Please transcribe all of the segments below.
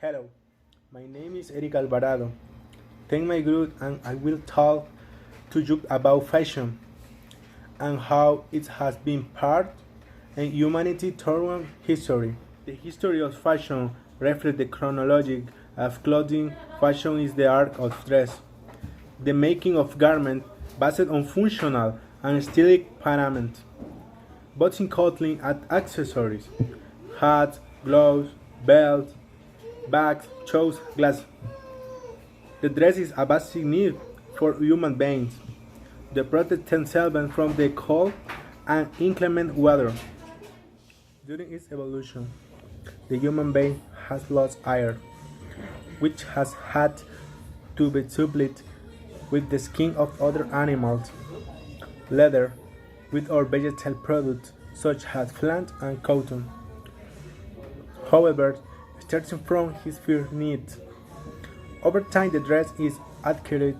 Hello, my name is Eric Alvarado. Thank my group and I will talk to you about fashion and how it has been part in humanity throughout history. The history of fashion reflects the chronology of clothing. Fashion is the art of dress, the making of garments based on functional and stylistic parameters, both including accessories, hats, gloves, belts, bags, shoes, glasses. The dress is a basic need for human beings to protect themselves from the cold and inclement weather. During its evolution, the human being has lost air, which has had to be supplied with the skin of other animals, leather, with or vegetal products such as plant and cotton. However, starting from his first needs, over time the dress is acquired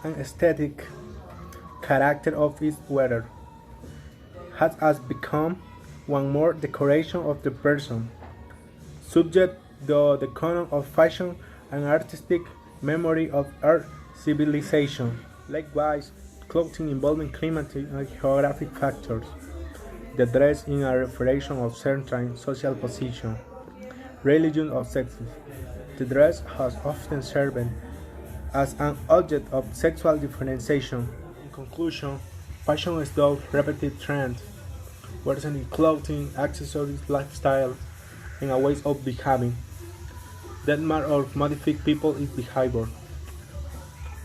an aesthetic character of its wearer, has become one more decoration of the person, subject to the canon of fashion and artistic memory of our civilization. Likewise, clothing involving climatic and geographic factors. The dress in a reflection of certain social position, religion or sexes. The dress has often served as an object of sexual differentiation. In conclusion, fashion is those repetitive trends, whether in clothing, accessories, lifestyle, and a ways of behaving that mark or modify people is behavior.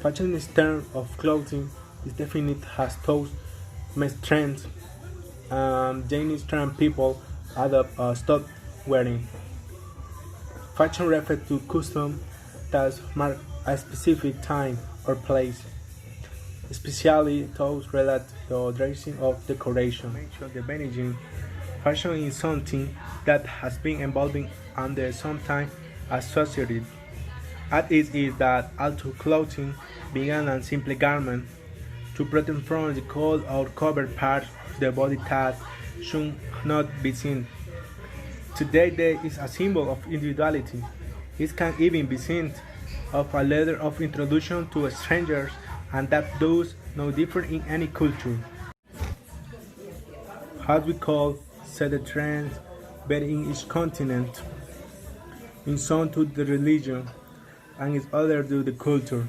Fashion in terms of clothing is defined as those mass trends Chinese trend people adopt or stop wearing. Fashion refers to custom that mark a specific time or place, especially those related to dressing or decoration. Mention the Beijing. Fashion is something that has been evolving and sometimes associated. As it is that although clothing began as simple garment to protect from the cold or cover parts of the body that should not be seen. Today there is a symbol of individuality. It can even be seen of a letter of introduction to strangers and that does no different in any culture. As we call set the trends vary in each continent, in some to the religion and in other to the culture.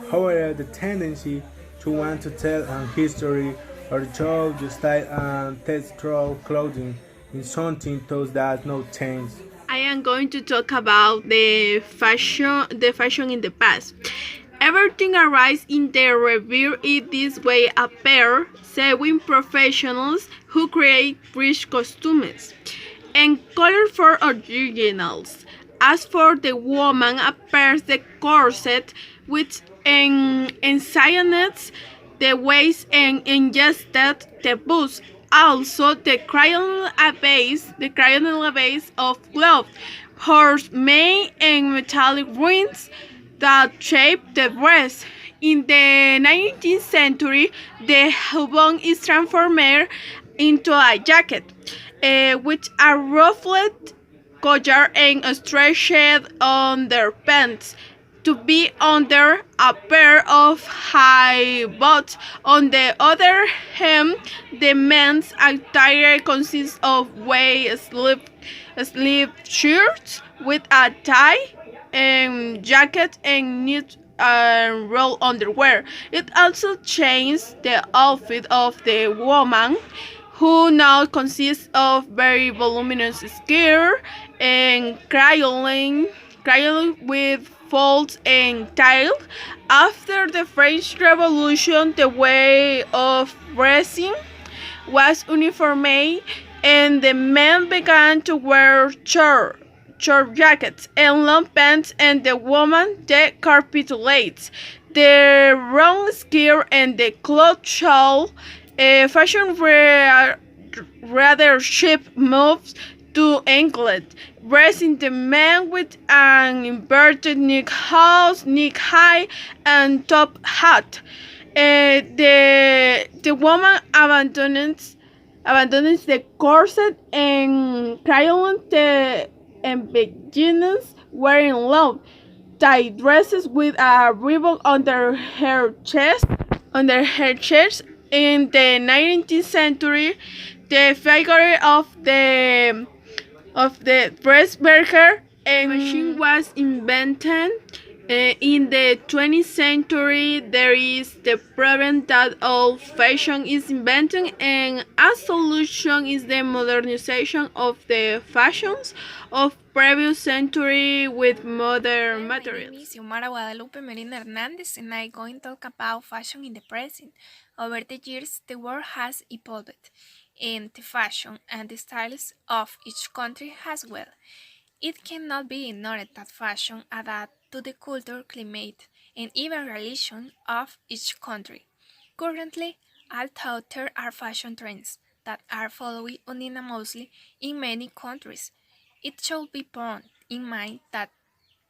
However, the tendency to want to tell a history or show the style and textural clothing in something those that no change. I am going to talk about the fashion in the past. Everything arises in the revere it this way appear sewing professionals who create rich costumes and colorful originals. As for the woman appears the corset which ensayonets the waist and ingested the bust. Also, the crinoline base of cloth, horse mane and metallic rings that shape the breast. In the 19th century, the jubon is transformed into a jacket, with a ruffled collar and stretched underpants to be under a pair of high boots. On the other hand, the men's attire consists of sleeve shirts with a tie and jacket and knit roll underwear. It also changed the outfit of the woman, who now consists of very voluminous skirt and crayoline with folds and tail. After the French Revolution, the way of dressing was uniform and the men began to wear short jackets and long pants and the woman the capitulates. The long skirt and the cloth shawl fashion rather cheap moves to England, dressing the man with an inverted neck-high, and top hat. The woman abandons the corset and crayon and beginners were in love. Tight dresses with a ribbon under her chest. In the 19th century, the figure of the dressmaker and machine was invented. In the 20th century, there is the problem that old fashion is invented, and a solution is the modernization of the fashions of previous century with modern My name materials. is Xiomara Guadalupe Merino Hernandez, and I'm going to talk about fashion in the present. Over the years, the world has evolved, and the fashion and the styles of each country has well. It cannot be ignored that fashion adapts to the culture, climate, and even religion of each country. Currently, although there are fashion trends that are followed unanimously in many countries, it should be borne in mind that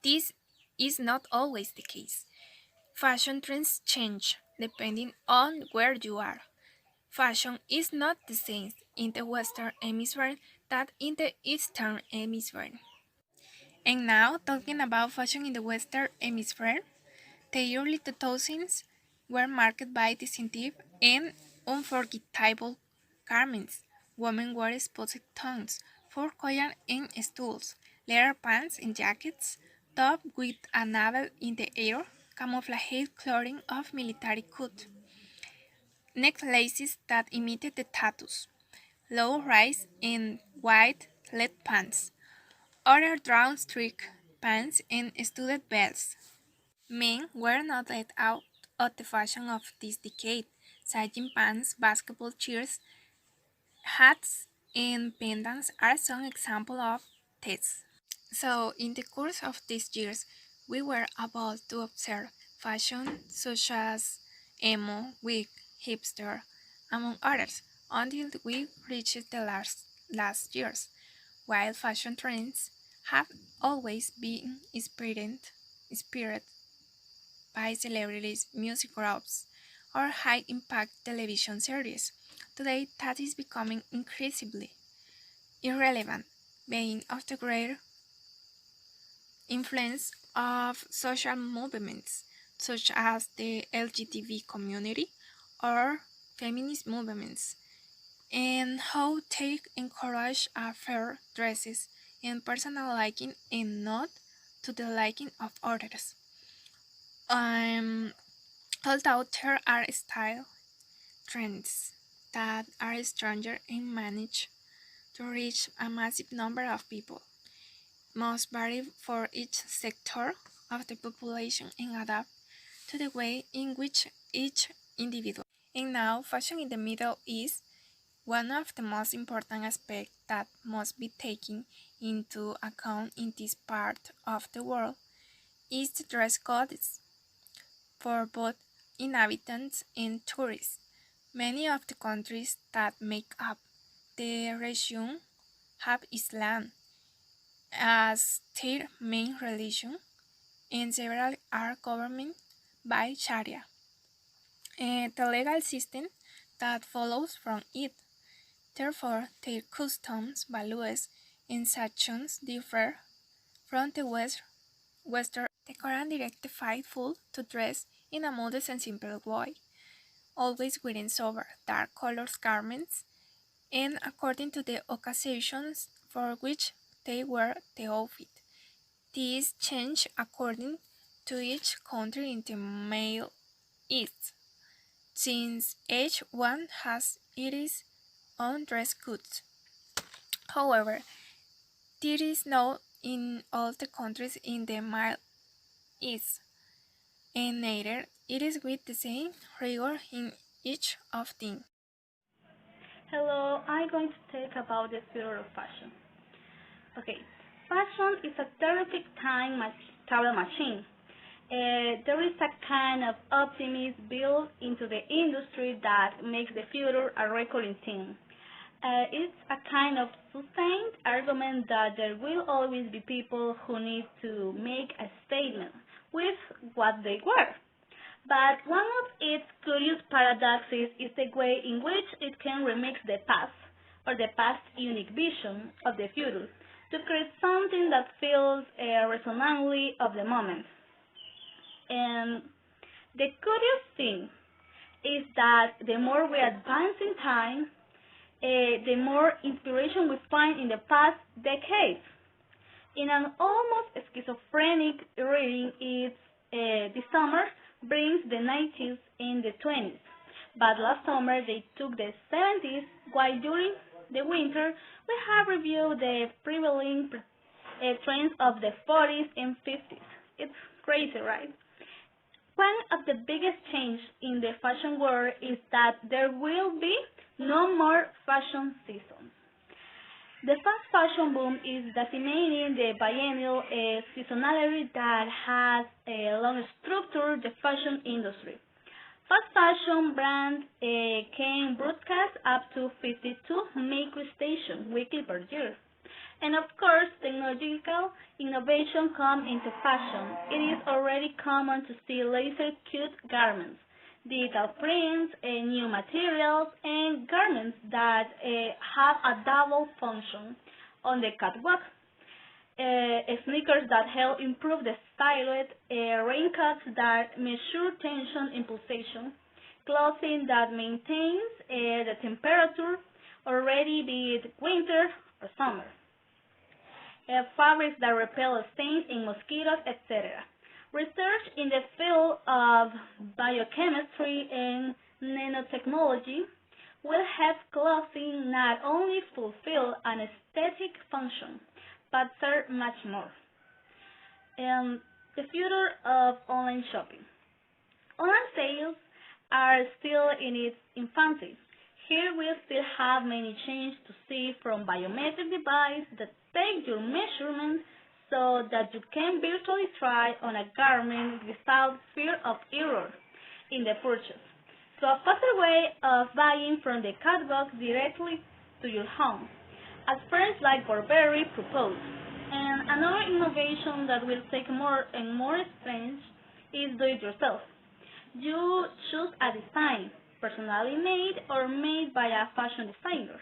this is not always the case. Fashion trends change depending on where you are. Fashion is not the same in the Western Hemisphere that in the Eastern Hemisphere. And now, talking about fashion in the Western Hemisphere, the early 2000s were marked by distinctive and unforgettable garments. Women wore exposed tones, fur collar and stools, leather pants and jackets, topped with a navel in the air, camouflage clothing of military cut, necklaces that imitated the tattoos, low rise and wide leg pants, other drawn streak pants and studded belts. Men were not let out of the fashion of this decade. Sagging pants, basketball shirts, hats, and pendants are some examples of this. So, in the course of these years, we were able to observe fashion such as emo, wig, hipster, among others, until we reached the last years. While fashion trends have always been inspired by celebrities, music groups, or high impact television series. Today, that is becoming increasingly irrelevant, being of the greater influence of social movements such as the LGBT community or feminist movements, and how they encourage fair dresses and personal liking and not to the liking of others. Um, Although there are style trends that are stronger and manage to reach a massive number of people, must vary for each sector of the population and adapt to the way in which each individual. And now, fashion in the Middle East, one of the most important aspects that must be taken into account in this part of the world is the dress codes for both inhabitants and tourists. Many of the countries that make up the region have Islam as their main religion, and several are governed by Sharia, the legal system that follows from it. Therefore, their customs, values, and sanctions differ from the Western. The Quran directs the faithful to dress in a modest and simple way, always wearing sober, dark colored garments, and according to the occasions for which they wear the outfit. These change according to each country in the Middle East, since each one has its own dress codes. However, this is not in all the countries in the Middle East, and neither it is with the same rigor in each of them. Hello, I'm going to talk about the future of fashion. Okay, fashion is a terrific travel machine. There is a kind of optimism built into the industry that makes the future a recurring theme. It's a kind of sustained argument that there will always be people who need to make a statement with what they wear. But one of its curious paradoxes is the way in which it can remix the past, or the past's unique vision of the future, to create something that feels resonantly of the moment. And the curious thing is that the more we advance in time, the more inspiration we find in the past decades. In an almost schizophrenic reading, this summer brings the 90s and the 20s, but last summer they took the 70s, while during the winter we have reviewed the prevailing trends of the 40s and 50s. It's crazy, right? One of the biggest changes in the fashion world is that there will be no more fashion seasons. The fast fashion boom is decimating the biennial seasonality that has long structured the fashion industry. Fast fashion brands can broadcast up to 52 macro stations weekly per year. And of course, technological innovation comes into fashion. It is already common to see laser-cut garments, digital prints, new materials, and garments that have a double function on the catwalk. Sneakers that help improve the silhouette, raincoats that measure tension and pulsation, clothing that maintains the temperature, already be it winter or summer, fabrics that repel stains and mosquitoes, etc. Research in the field of biochemistry and nanotechnology will have clothing not only fulfill an aesthetic function, but serve much more. The future of online shopping. Online sales are still in its infancy. Here we still have many changes to see, from biometric devices that take your measurements so that you can virtually try on a garment without fear of error in the purchase, to a faster way of buying from the catwalk directly to your home, as firms like Burberry propose. And another innovation that will take more and more strength is do-it-yourself. You choose a design, personally made or made by a fashion designer,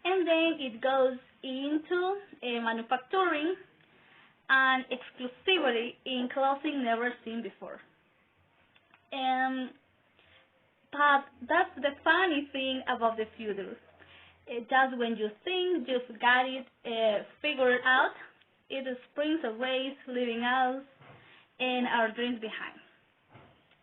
and then it goes into manufacturing and exclusivity in clothing never seen before. But that's the funny thing about the future. Just when you think you've got it figured out, it springs away, leaving us and our dreams behind.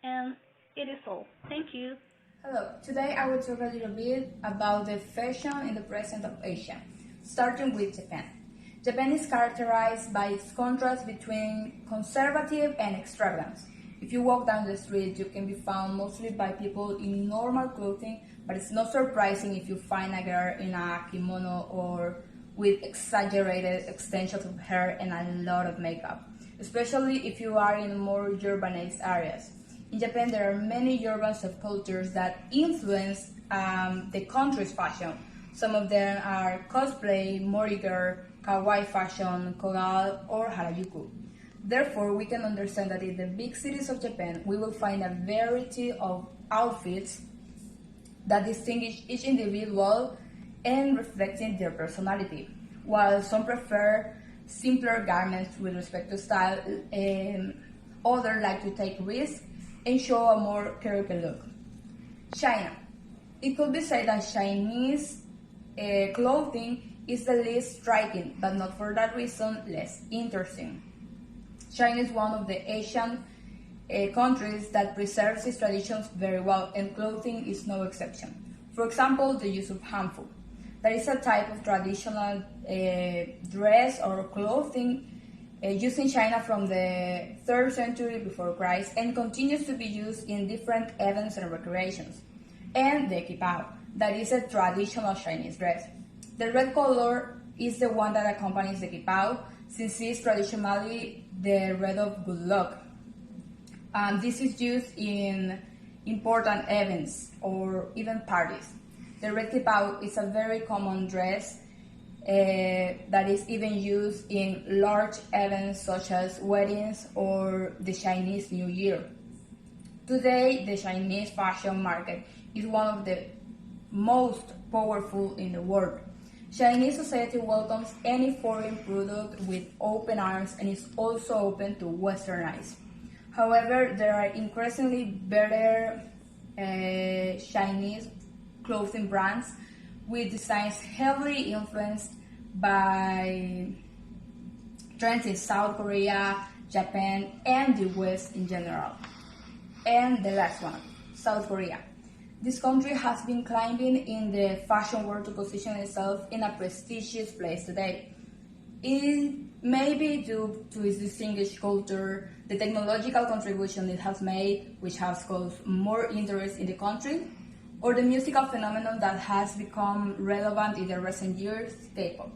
And it is all. Thank you. Hello, today I will talk a little bit about the fashion in the present of Asia, starting with Japan. Japan is characterized by its contrast between conservative and extravagance. If you walk down the street, you can be found mostly by people in normal clothing, but it's not surprising if you find a girl in a kimono or with exaggerated extensions of hair and a lot of makeup, especially if you are in more urbanized areas. In Japan, there are many urban subcultures that influence the country's fashion. Some of them are cosplay, morigirl, kawaii fashion, kogal, or harajuku. Therefore, we can understand that in the big cities of Japan, we will find a variety of outfits that distinguish each individual and reflecting their personality. While some prefer simpler garments with respect to style, others like to take risks and show a more character look. China. It could be said that Chinese clothing is the least striking, but not for that reason less interesting. China is one of the Asian countries that preserves its traditions very well, and clothing is no exception. For example, the use of hanfu. That is a type of traditional dress or clothing used in China from the 3rd century before Christ and continues to be used in different events and recreations. And the qipao, that is a traditional Chinese dress. The red color is the one that accompanies the qipao, since it is traditionally the red of good luck. This is used in important events or even parties. The red qipao is a very common dress that is even used in large events such as weddings or the Chinese New Year. Today, the Chinese fashion market is one of the most powerful in the world. Chinese society welcomes any foreign product with open arms and is also open to westernize. However, there are increasingly better Chinese clothing brands with designs heavily influenced by trends in South Korea, Japan, and the West in general. And the last one, South Korea. This country has been climbing in the fashion world to position itself in a prestigious place today. It may be due to its distinguished culture, the technological contribution it has made, which has caused more interest in the country, or the musical phenomenon that has become relevant in the recent years, K-pop.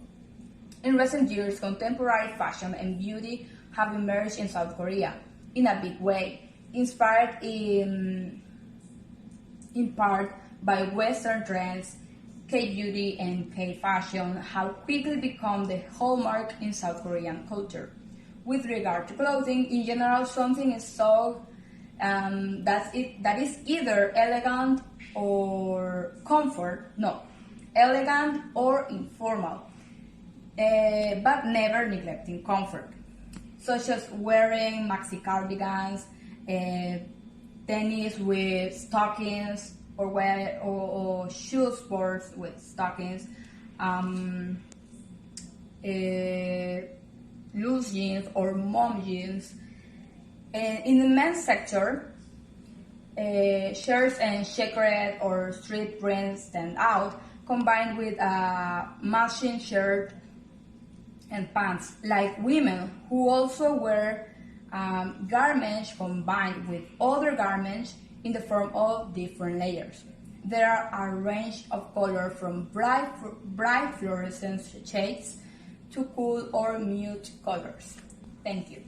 In recent years, contemporary fashion and beauty have emerged in South Korea in a big way, inspired in part by Western trends. K-beauty and K-fashion have quickly become the hallmark in South Korean culture. With regard to clothing, in general, something is sold that is either elegant or elegant or informal, but never neglecting comfort, such as wearing maxi cardigans, tennis with stockings, or shoe sports with stockings, loose jeans or mom jeans. In the men's sector, shirts and checkered or street prints stand out, combined with a matching shirt and pants, like women who also wear garments combined with other garments in the form of different layers. There are a range of colors from bright fluorescent shades to cool or mute colors. Thank you.